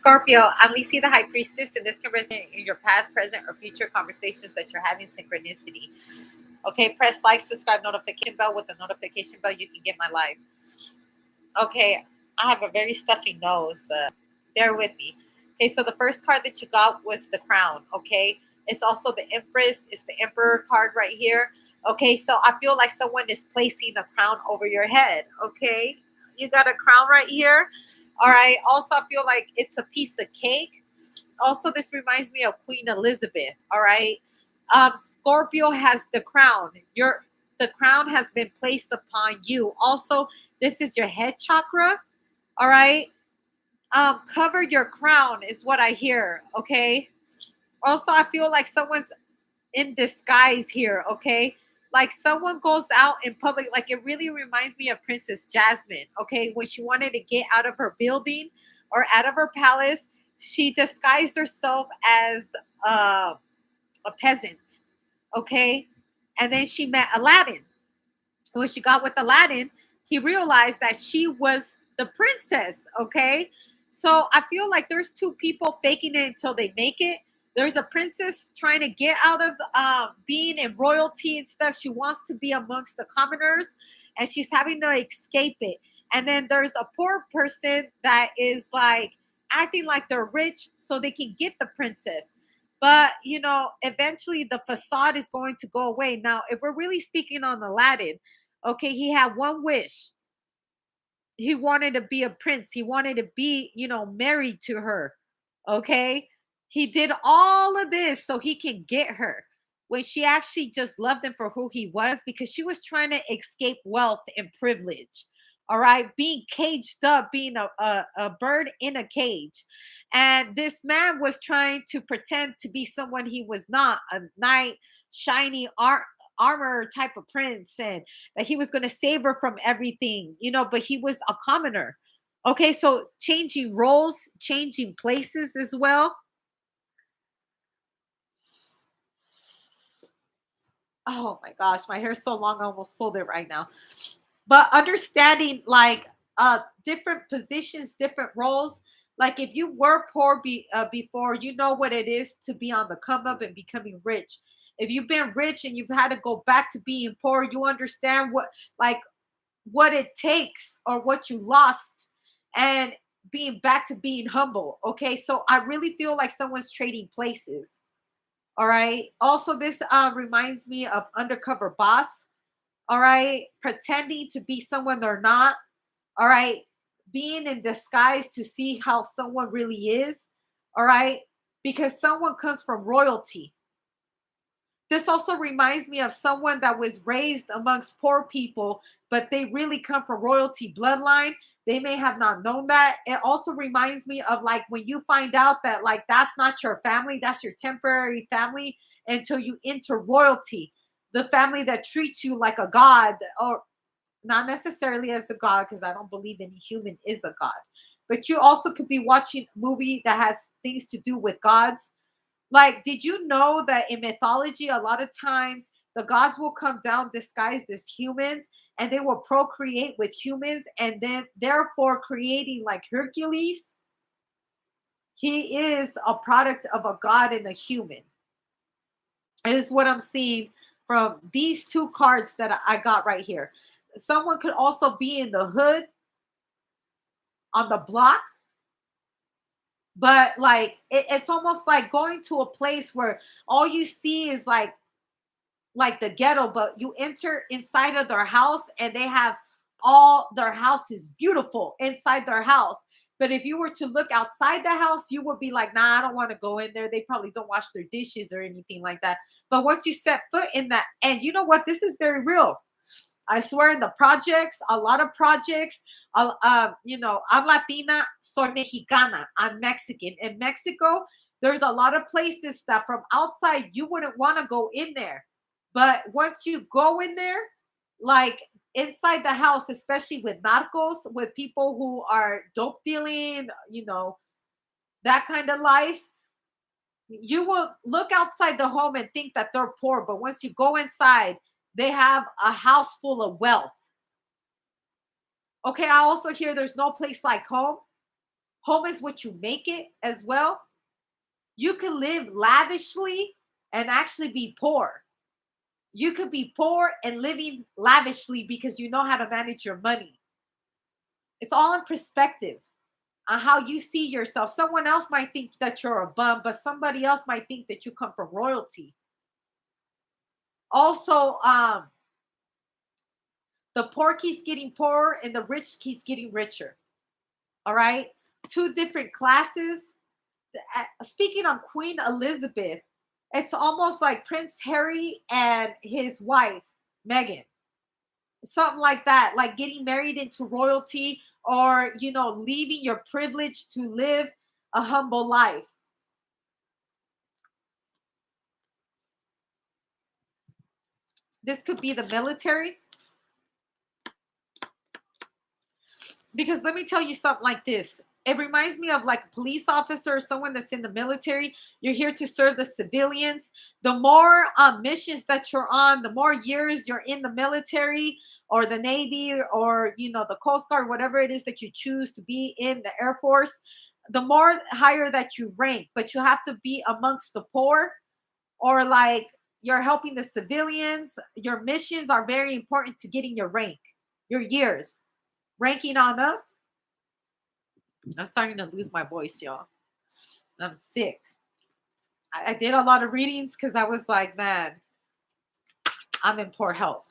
Scorpio, I'm Lisi, the High Priestess, and this can resonate in your past, present, or future conversations that you're having synchronicity. Okay, press like, subscribe, notification bell. With the notification bell, you can get my live. Okay, I have a very stuffy nose, but bear with me. Okay, so the first card that you got was the crown. Okay, it's also the Empress. It's the Emperor card right here. Okay, so I feel like someone is placing a crown over your head. Okay, you got a crown right here. All right. Also, I feel like it's a piece of cake. Also, this reminds me of Queen Elizabeth. All right. Scorpio has the crown. The crown has been placed upon you. Also, this is your head chakra. All right. Cover your crown is what I hear. Okay. Also, I feel like someone's in disguise here. Okay. Like someone goes out in public, like it really reminds me of Princess Jasmine. Okay. When she wanted to get out of her building or out of her palace, she disguised herself as a peasant. Okay. And then she met Aladdin. When she got with Aladdin, he realized that she was the princess. Okay. So I feel like there's two people faking it until they make it. There's a princess trying to get out of being in royalty and stuff. She wants to be amongst the commoners and she's having to escape it. And then there's a poor person that is like acting like they're rich so they can get the princess. But, eventually the facade is going to go away. Now, if we're really speaking on Aladdin, okay, he had one wish. He wanted to be a prince. He wanted to be, married to her. Okay. He did all of this so he can get her when she actually just loved him for who he was because she was trying to escape wealth and privilege. All right. Being caged up, being a bird in a cage. And this man was trying to pretend to be someone he was not, a knight, shiny armor type of prince, and that he was going to save her from everything, but he was a commoner. Okay, so changing roles, changing places as well. Oh my gosh, my hair's so long, I almost pulled it right now. But understanding like different positions, different roles. Like if you were poor before, you know what it is to be on the come up and becoming rich. If you've been rich and you've had to go back to being poor, you understand what it takes or what you lost and being back to being humble. Okay, so I really feel like someone's trading places. All right. Also, this reminds me of undercover boss. All right, pretending to be someone they're not. All right, being in disguise to see how someone really is. All right, because someone comes from royalty. This also reminds me of someone that was raised amongst poor people, but they really come from royalty bloodline. They may have not known that. It also reminds me of like when you find out that like that's not your family, that's your temporary family until you enter royalty, the family that treats you like a god, or not necessarily as a god, because I don't believe any human is a god. But you also could be watching a movie that has things to do with gods. Like, did you know that in mythology, a lot of times the gods will come down disguised as humans and they will procreate with humans and then therefore creating like Hercules? He is a product of a god and a human. And this is what I'm seeing from these two cards that I got right here. Someone could also be in the hood on the block, but like it's almost like going to a place where all you see is like the ghetto, but you enter inside of their house and they have all their house is beautiful inside their house. But if you were to look outside the house, you would be like, nah, I don't want to go in there. They probably don't wash their dishes or anything like that. But once you set foot in that, and you know what? This is very real. I swear in the projects, a lot of projects, I'm Latina, soy Mexicana, I'm Mexican. In Mexico, there's a lot of places that from outside you wouldn't want to go in there. But once you go in there, like inside the house, especially with narcos, with people who are dope dealing, that kind of life, you will look outside the home and think that they're poor. But once you go inside, they have a house full of wealth. Okay, I also hear there's no place like home. Home is what you make it as well. You can live lavishly and actually be poor. You could be poor and living lavishly because you know how to manage your money. It's all in perspective on how you see yourself. Someone else might think that you're a bum, but somebody else might think that you come from royalty. Also, the poor keeps getting poorer and the rich keeps getting richer. All right. Two different classes. Speaking on Queen Elizabeth, it's almost like Prince Harry and his wife, Meghan. Something like that, like getting married into royalty or, leaving your privilege to live a humble life. This could be the military. Because let me tell you something like this. It reminds me of like a police officer or someone that's in the military. You're here to serve the civilians. The more missions that you're on, the more years you're in the military or the Navy or, the Coast Guard, whatever it is that you choose to be in the Air Force, the more higher that you rank. But you have to be amongst the poor or like you're helping the civilians. Your missions are very important to getting your rank, your years. Ranking on up. I'm starting to lose my voice, y'all. I'm sick. I did a lot of readings because I was like, man, I'm in poor health.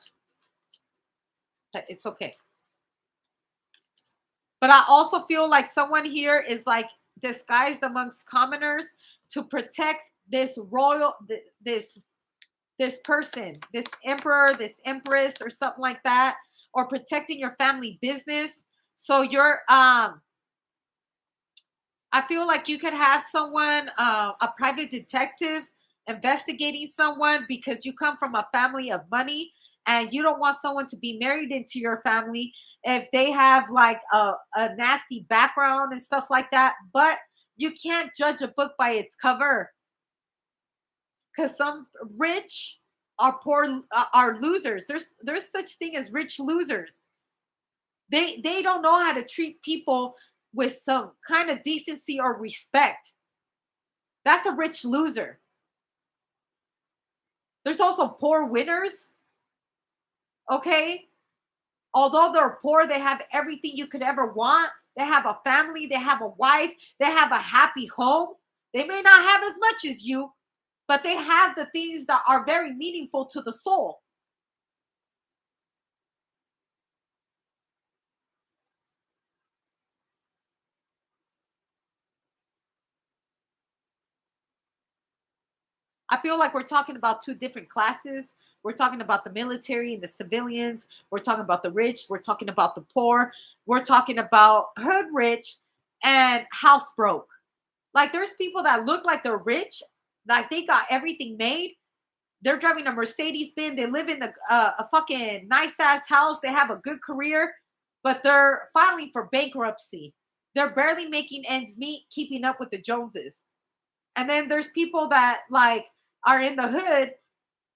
But it's okay. But I also feel like someone here is like disguised amongst commoners to protect this royal, this person, this emperor, this empress, or something like that, or protecting your family business. So you're I feel like you could have someone, a private detective, investigating someone because you come from a family of money and you don't want someone to be married into your family if they have like a nasty background and stuff like that. But you can't judge a book by its cover because some rich are poor, are losers. There's such thing as rich losers. They don't know how to treat people with some kind of decency or respect. That's a rich loser. There's also poor winners. Okay. Although they're poor, they have everything you could ever want. They have a family, they have a wife, they have a happy home. They may not have as much as you, but they have the things that are very meaningful to the soul. I feel like we're talking about two different classes. We're talking about the military and the civilians. We're talking about the rich. We're talking about the poor. We're talking about hood rich and house broke. Like there's people that look like they're rich, like they got everything made. They're driving a Mercedes Benz. They live in a fucking nice ass house. They have a good career, but they're filing for bankruptcy. They're barely making ends meet, keeping up with the Joneses. And then there's people that like are in the hood.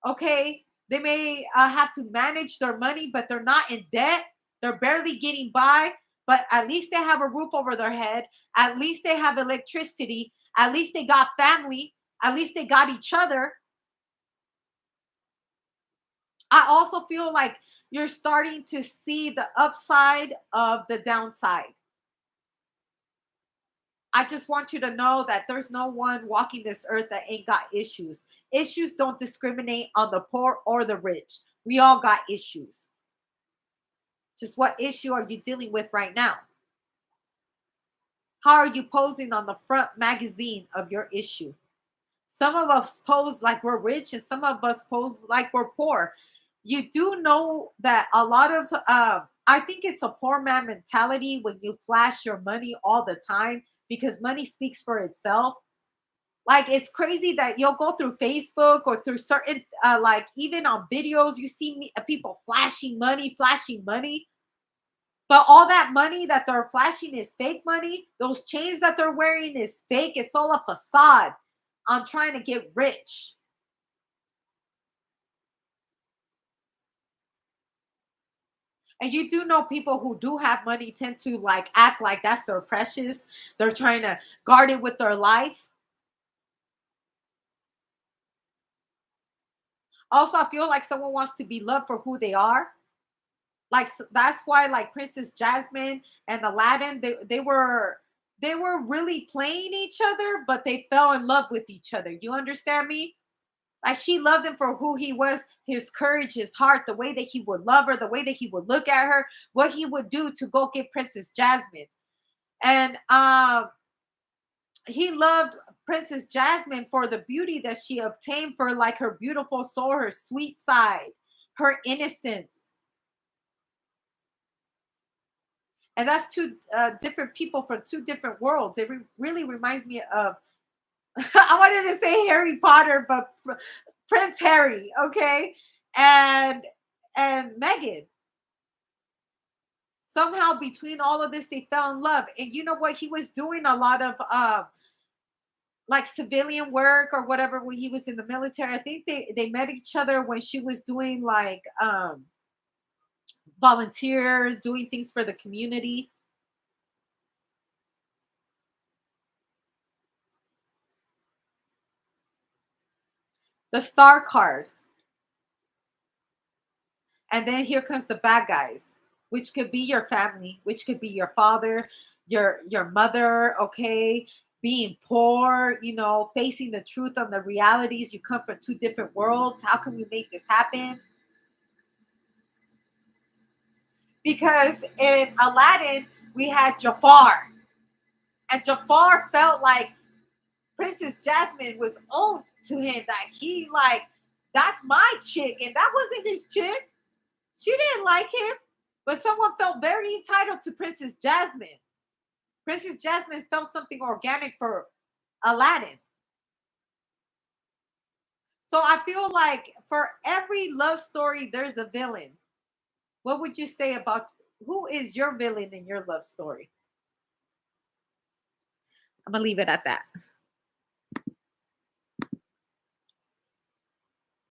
Okay, they may have to manage their money, but they're not in debt. They're barely getting by, but at least they have a roof over their head. At least they have electricity. At least they got family. At least they got each other. I also feel like you're starting to see the upside of the downside. I just want you to know that there's no one walking this earth that ain't got issues. Issues don't discriminate on the poor or the rich. We all got issues. Just what issue are you dealing with right now? How are you posing on the front magazine of your issue? Some of us pose like we're rich and some of us pose like we're poor. You do know that a lot of, I think it's a poor man mentality when you flash your money all the time because money speaks for itself. Like it's crazy that you'll go through Facebook or through certain, like even on videos, you see people flashing money. But all that money that they're flashing is fake money. Those chains that they're wearing is fake. It's all a facade on trying to get rich. And you do know people who do have money tend to like act like that's their precious. They're trying to guard it with their life. Also, I feel like someone wants to be loved for who they are. Like that's why like Princess Jasmine and Aladdin, they were really playing each other, but they fell in love with each other. You understand me? Like she loved him for who he was, his courage, his heart, the way that he would love her, the way that he would look at her, what he would do to go get Princess Jasmine. And he loved Princess Jasmine for the beauty that she obtained, for like her beautiful soul, her sweet side, her innocence. And that's two different people from two different worlds. It really reminds me of I wanted to say Harry Potter, but Prince Harry, okay, and Meghan. Somehow between all of this, they fell in love. And you know what? He was doing a lot of like civilian work or whatever when he was in the military. I think they met each other when she was doing like volunteers, doing things for the community. The star card. And then here comes the bad guys, which could be your family, which could be your father, your mother, okay, being poor, facing the truth on the realities. You come from two different worlds. How can we make this happen? Because in Aladdin, we had Jafar, and Jafar felt like Princess Jasmine was owed to him, that he like, that's my chick, and that wasn't his chick. She didn't like him. But someone felt very entitled to Princess Jasmine. Princess Jasmine felt something organic for Aladdin. So I feel like for every love story, there's a villain. What would you say about who is your villain in your love story? I'm going to leave it at that.